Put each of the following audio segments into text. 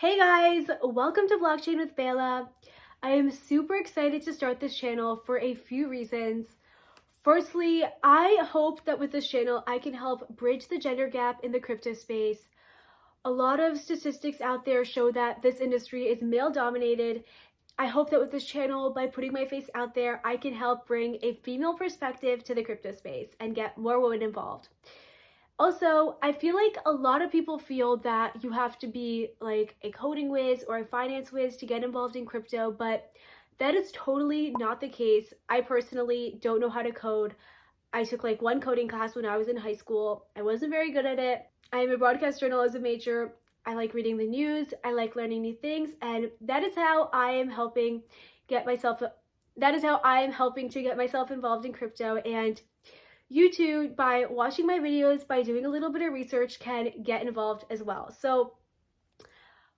Hey guys, welcome to Blockchain with Bella. I am super excited to start this channel for a few reasons. Firstly, I hope that with this channel, I can help bridge the gender gap in the crypto space. A lot of statistics out there show that this industry is male dominated. I hope that with this channel, by putting my face out there, I can help bring a female perspective to the crypto space and get more women involved. Also, I feel like a lot of people feel that you have to be like a coding whiz or a finance whiz to get involved in crypto, but that is totally not the case. I personally don't know how to code. I took like one coding class when I was in high school. I wasn't very good at it. I am a broadcast journalism major. I like reading the news. I like learning new things, and that is how I am helping to get myself involved in crypto. And you too, by watching my videos, by doing a little bit of research, can get involved as well. So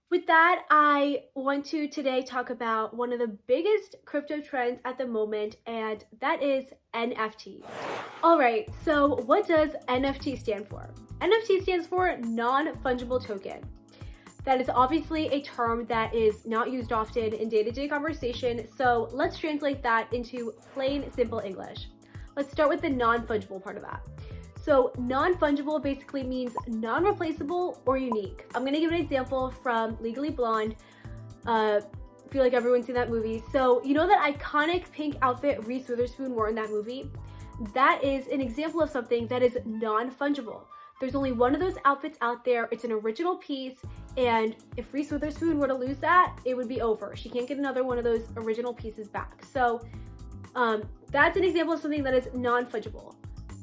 with that, I want to today talk about one of the biggest crypto trends at the moment, and that is NFTs. All right, so what does NFT stand for? NFT stands for non-fungible token. That is obviously a term that is not used often in day-to-day conversation, so let's translate that into plain, simple English. Let's start with the non-fungible part of that. So non-fungible basically means non-replaceable or unique. I'm gonna give an example from Legally Blonde. I feel like everyone's seen that movie. So you know that iconic pink outfit Reese Witherspoon wore in that movie? That is an example of something that is non-fungible. There's only one of those outfits out there. It's an original piece, and if Reese Witherspoon were to lose that, it would be over. She can't get another one of those original pieces back. So that's an example of something that is non-fungible.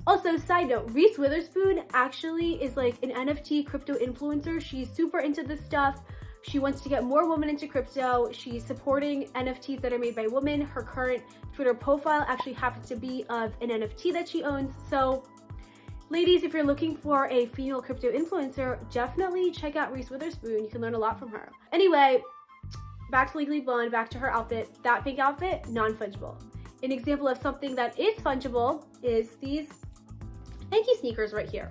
Also, side note, Reese Witherspoon actually is like an NFT crypto influencer. She's super into this stuff. She wants to get more women into crypto. She's supporting NFTs that are made by women. Her current Twitter profile actually happens to be of an NFT that she owns. So ladies, if you're looking for a female crypto influencer, definitely check out Reese Witherspoon. You can learn a lot from her. Anyway, back to Legally Blonde, back to her outfit. That pink outfit, non-fungible. An example of something that is fungible is these Nike sneakers right here.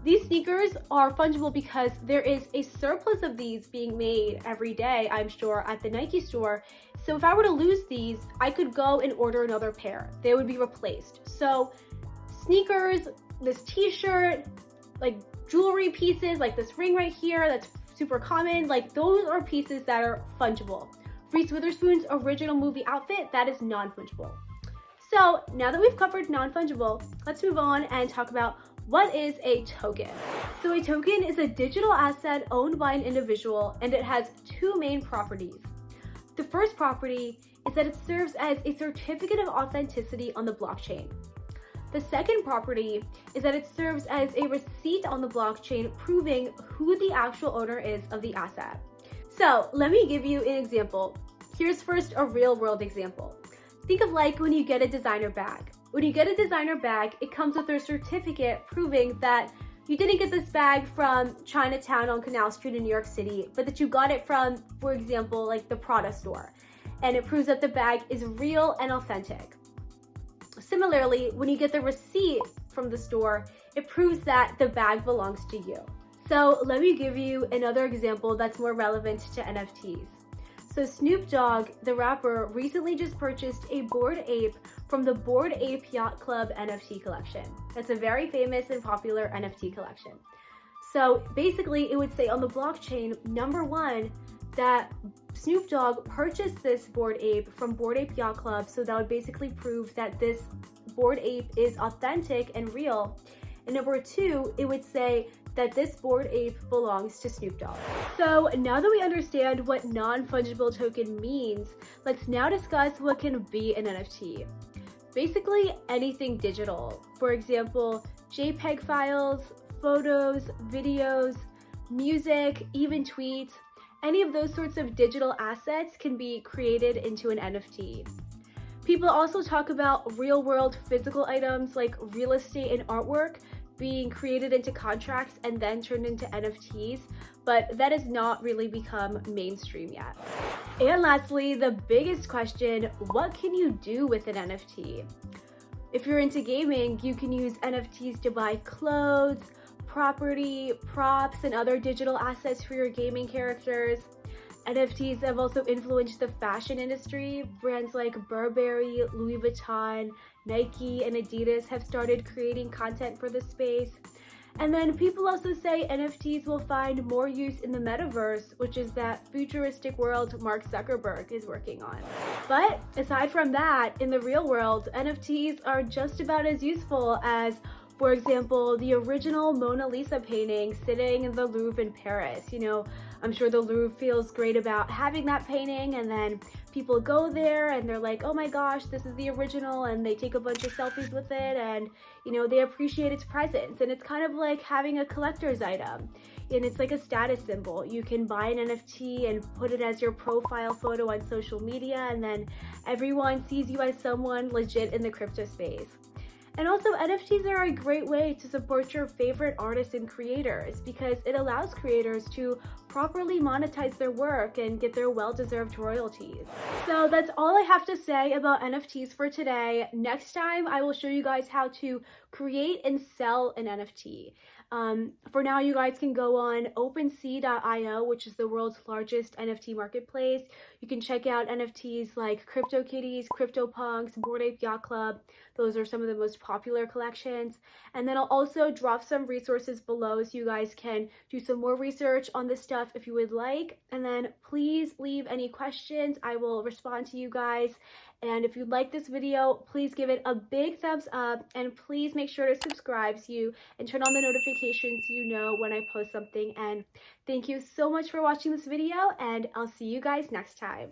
These sneakers are fungible because there is a surplus of these being made every day, I'm sure, at the Nike store. So if I were to lose these, I could go and order another pair. They would be replaced. So sneakers, this t-shirt, like jewelry pieces, like this ring right here, that's super common. Like those are pieces that are fungible. Reese Witherspoon's original movie outfit, that is non-fungible. So now that we've covered non-fungible, let's move on and talk about what is a token. So a token is a digital asset owned by an individual, and it has two main properties. The first property is that it serves as a certificate of authenticity on the blockchain. The second property is that it serves as a receipt on the blockchain proving who the actual owner is of the asset. So let me give you an example. Here's first a real world example. Think of like when you get a designer bag. When you get a designer bag, it comes with a certificate proving that you didn't get this bag from Chinatown on Canal Street in New York City, but that you got it from, for example, like the Prada store. And it proves that the bag is real and authentic. Similarly, when you get the receipt from the store, it proves that the bag belongs to you. So let me give you another example that's more relevant to NFTs. So Snoop Dogg, the rapper, recently just purchased a Bored Ape from the Bored Ape Yacht Club NFT collection. That's a very famous and popular NFT collection. So basically it would say on the blockchain, number one, that Snoop Dogg purchased this Bored Ape from Bored Ape Yacht Club. So that would basically prove that this Bored Ape is authentic and real. And number two, it would say that this Bored Ape belongs to Snoop Dogg. So now that we understand what non-fungible token means, let's now discuss what can be an NFT. Basically anything digital. For example, JPEG files, photos, videos, music, even tweets. Any of those sorts of digital assets can be created into an NFT. People also talk about real-world physical items like real estate and artwork being created into contracts and then turned into NFTs, but that has not really become mainstream yet. And lastly, the biggest question, what can you do with an NFT? If you're into gaming, you can use NFTs to buy clothes, property, props, and other digital assets for your gaming characters. NFTs have also influenced the fashion industry. Brands like Burberry, Louis Vuitton, Nike, and Adidas have started creating content for the space. And then people also say NFTs will find more use in the metaverse, which is that futuristic world Mark Zuckerberg is working on. But aside from that, in the real world, NFTs are just about as useful as, for example, the original Mona Lisa painting sitting in the Louvre in Paris. I'm sure the Louvre feels great about having that painting, and then people go there and they're like, oh my gosh, this is the original, and they take a bunch of selfies with it, and they appreciate its presence. And it's kind of like having a collector's item, and it's like a status symbol. You can buy an NFT and put it as your profile photo on social media, and then everyone sees you as someone legit in the crypto space. And also, NFTs are a great way to support your favorite artists and creators because it allows creators to properly monetize their work and get their well-deserved royalties. So that's all I have to say about NFTs for today. Next time, I will show you guys how to create and sell an NFT. For now, you guys can go on OpenSea.io, which is the world's largest NFT marketplace. You can check out NFTs like CryptoKitties, CryptoPunks, Bored Ape Yacht Club. Those are some of the most popular collections. And then I'll also drop some resources below so you guys can do some more research on this stuff if you would like. And then please leave any questions. I will respond to you guys. And if you like this video, please give it a big thumbs up, and please make sure to subscribe and turn on the notifications so you know when I post something. And thank you so much for watching this video, and I'll see you guys next time.